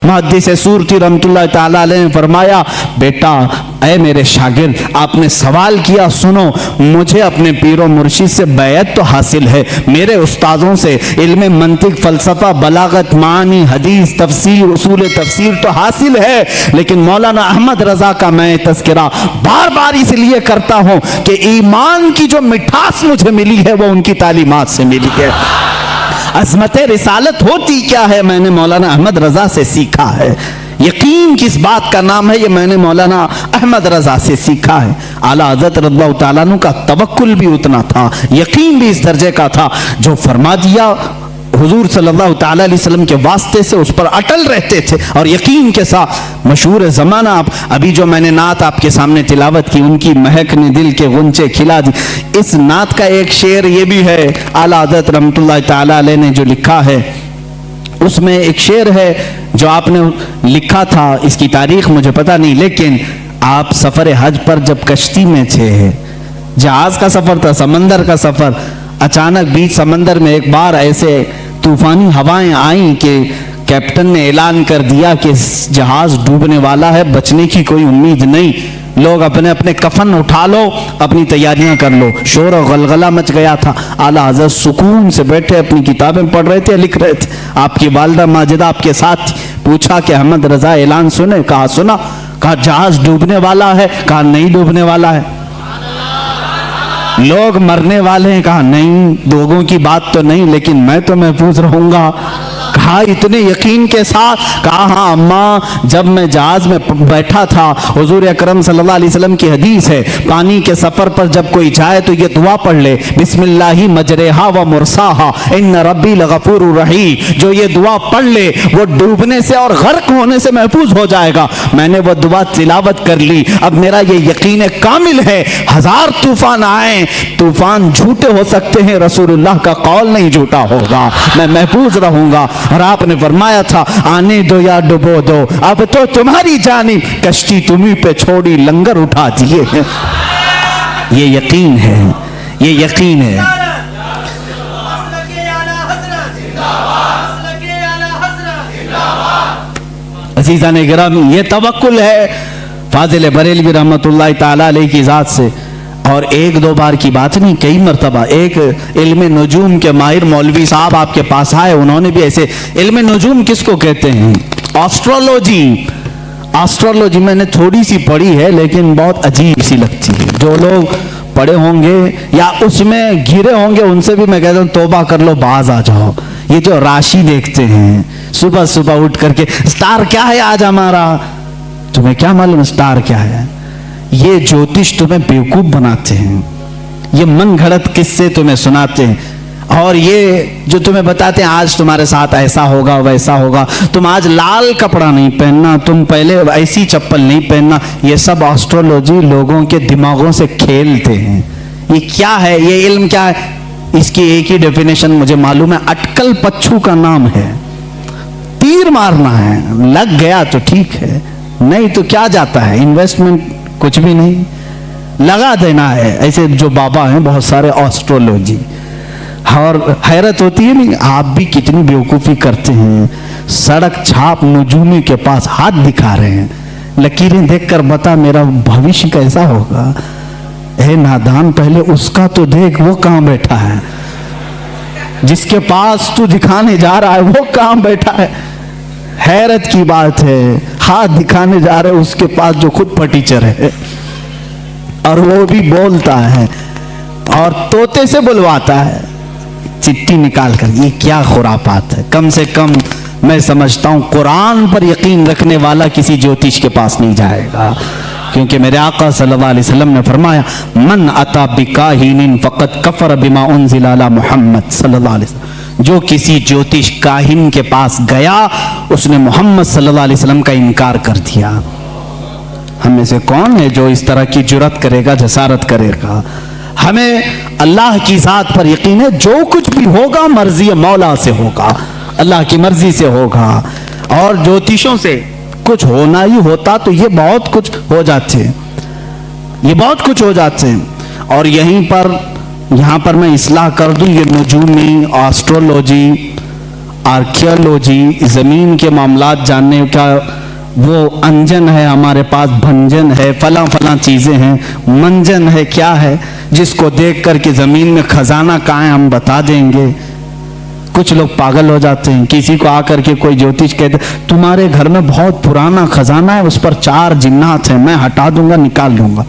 मुहद्दिस सूरती रहमतुल्लाह ताला अलैह ने फरमाया, बेटा ऐ मेरे शागिर्द, आपने सवाल किया, सुनो, मुझे अपने पीरो मुर्शिद से बैत तो हासिल है, मेरे उस्तादों से इल्म मंतिक, फलसफा, बलागत, मानी, हदीस, तफसीर, उसूल तफसीर तो हासिल है, लेकिन मौलाना अहमद रजा का मैं तज़किरा बार बार इसलिए करता हूं कि ईमान की जो मिठास मुझे मिली है वो उनकी तालीमात से मिली है। अज़मत रिसालत होती क्या है मैंने मौलाना अहमद रजा से सीखा है। यकीन किस बात का नाम है ये मैंने मौलाना अहमद रजा से सीखा है। आला हज़रत रज़ियल्लाहु ताला अन्हु का तवक्कुल भी उतना था, यकीन भी इस दर्जे का था, जो फरमा दिया हुजूर सल्लल्लाहु ताला अलैहि वसल्लम के वास्ते से उस पर अटल रहते थे और यकीन के साथ। मशहूर ज़माना, आप अभी जो मैंने नात आपके सामने तिलावत की, उनकी महक ने दिल के गुंचे खिला दी, इस नात का एक शेर ये भी है, आला हज़रत रहमतुल्लाह ताला अलैह ने जो लिखा है, उसमें एक शेर है जो आपने लिखा था, इसकी तारीख मुझे पता नहीं, लेकिन आप सफ़र हज पर जब कश्ती में थे, जहाज का सफ़र था, समंदर का सफ़र, अचानक बीच समंदर में एक बार ऐसे तूफानी हवाएं आई कि कैप्टन ने ऐलान कर दिया कि जहाज डूबने वाला है, बचने की कोई उम्मीद नहीं, लोग अपने अपने कफन उठा लो, अपनी तैयारियां कर लो। शोर और गलगला मच गया था। आला हज़रत सुकून से बैठे अपनी किताबें पढ़ रहे थे, लिख रहे थे। आपकी वालिदा माजिदा आपके साथ, पूछा कि अहमद रजा ऐलान सुने? कहा सुना। कहा जहाज डूबने वाला है? कहा नहीं डूबने वाला है। लोग मरने वाले हैं? कहा नहीं, लोगों की बात तो नहीं, लेकिन मैं तो महफूज रहूंगा। कहा इतने यकीन के साथ? कहा हाँ अम्मा, जब मैं जहाज में बैठा था, हुजूर अकरम सल्लल्लाहु अलैहि वसल्लम की हदीस है, पानी के सफर पर जब कोई जाए तो ये दुआ पढ़ ले, बिस्मिल्लाहि मजरेहा व मुरसाहा इन्न रब्बी लगफूरुर रहीम। जो ये दुआ पढ़ ले वो डूबने से और गर्क होने से महफूज हो जाएगा। मैंने वो दुआ तिलावत कर ली। अब मेरा ये यकीन कामिल है, हजार तूफान आए, तूफान झूठे हो सकते हैं, रसूलुल्लाह का कौल नहीं झूठा होगा, मैं महफूज रहूंगा। और आपने फरमाया था, आने दो या डुबो दो, अब तो तुम्हारी जानिब कश्ती तुम्ही पे छोड़ी, लंगर उठा दिए हैं। ये यकीन है, ये यकीन है। अज़ीज़ान गिरामी, ये तवक्कुल है फाजिल बरेलवी रहमतुल्लाह ताला अलैह की ज़ात से। और एक दो बार की बात नहीं, कई मरतबा एक इल्म नजूम के माहिर मौलवी साहब आपके पास आए, उन्होंने भी ऐसे, इल्म नजूम किसको कहते हैं? एस्ट्रोलॉजी। एस्ट्रोलॉजी मैंने थोड़ी सी पढ़ी है, लेकिन बहुत अजीब सी लगती है। जो लोग पढ़े होंगे या उसमें घिरे होंगे, उनसे भी मैं कहता हूँ तौबा कर लो, बाज आ जाओ। ये जो राशि देखते हैं सुबह सुबह उठ करके, स्टार क्या है आज हमारा, तुम्हें क्या मालूम स्टार क्या है? ये ज्योतिष तुम्हें बेवकूफ बनाते हैं, ये मन घड़त किस्से तुम्हें सुनाते हैं, और ये जो तुम्हें बताते हैं आज तुम्हारे साथ ऐसा होगा वैसा होगा, तुम आज लाल कपड़ा नहीं पहनना, तुम पहले ऐसी चप्पल नहीं पहनना, ये सब एस्ट्रोलॉजी लोगों के दिमागों से खेलते हैं। ये क्या है? ये इल्म क्या है? इसकी एक ही डेफिनेशन मुझे मालूम है, अटकल पच्छू का नाम है। तीर मारना है, लग गया तो ठीक है, नहीं तो क्या जाता है, इन्वेस्टमेंट कुछ भी नहीं, लगा देना है। ऐसे जो बाबा हैं बहुत सारे एस्ट्रोलॉजी, और हैरत होती है नहीं, आप भी कितनी बेवकूफ़ी करते हैं। सड़क छाप नजूमी के पास हाथ दिखा रहे हैं, लकीरें देखकर बता मेरा भविष्य कैसा होगा। ए नादान, पहले उसका तो देख, वो कहाँ बैठा है, जिसके पास तू दिखाने जा रहा है वो कहाँ बैठा है। हैरत की बात है, हाथ दिखाने जा रहे उसके पास जो खुद फटीचर है, और वो भी बोलता है और तोते से बुलवाता है चिट्ठी निकाल कर। ये क्या खुरापात है। कम से कम मैं समझता हूँ कुरान पर यकीन रखने वाला किसी ज्योतिष के पास नहीं जाएगा, क्योंकि मेरे आका सल्लल्लाहु अलैहि वसल्लम ने फरमाया, मन अता बिकाहिनिन फक़द कफ़र बिमा उन्ज़िला अला मुहम्मद सल्लल्लाहु अलैहि वसल्लम। जो किसी ज्योतिष काहिन के पास गया, उसने मोहम्मद सल्लल्लाहु अलैहि वसल्लम का इनकार कर दिया। हम में से कौन है जो इस तरह की जुर्रत करेगा, जसारत करेगा? हमें अल्लाह की ज़ात पर यकीन है, जो कुछ भी होगा मर्जी मौला से होगा, अल्लाह की मर्जी से होगा। और ज्योतिषों से कुछ होना ही होता तो ये बहुत कुछ हो जाते, ये बहुत कुछ हो जाते हैं। और यहाँ पर मैं इस्लाह कर दूं, ये नजूमी, एस्ट्रोलॉजी आर्कियोलॉजी, ज़मीन के मामलात जानने का वो अंजन है हमारे पास, भंजन है, फला फला चीज़ें हैं, मंजन है, क्या है जिसको देख कर के ज़मीन में खजाना कहाँ है हम बता देंगे। कुछ लोग पागल हो जाते हैं, किसी को आकर के कोई ज्योतिष कहते तुम्हारे घर में बहुत पुराना खजाना है, उस पर 4 जिन्नात हैं, मैं हटा दूंगा, निकाल दूंगा।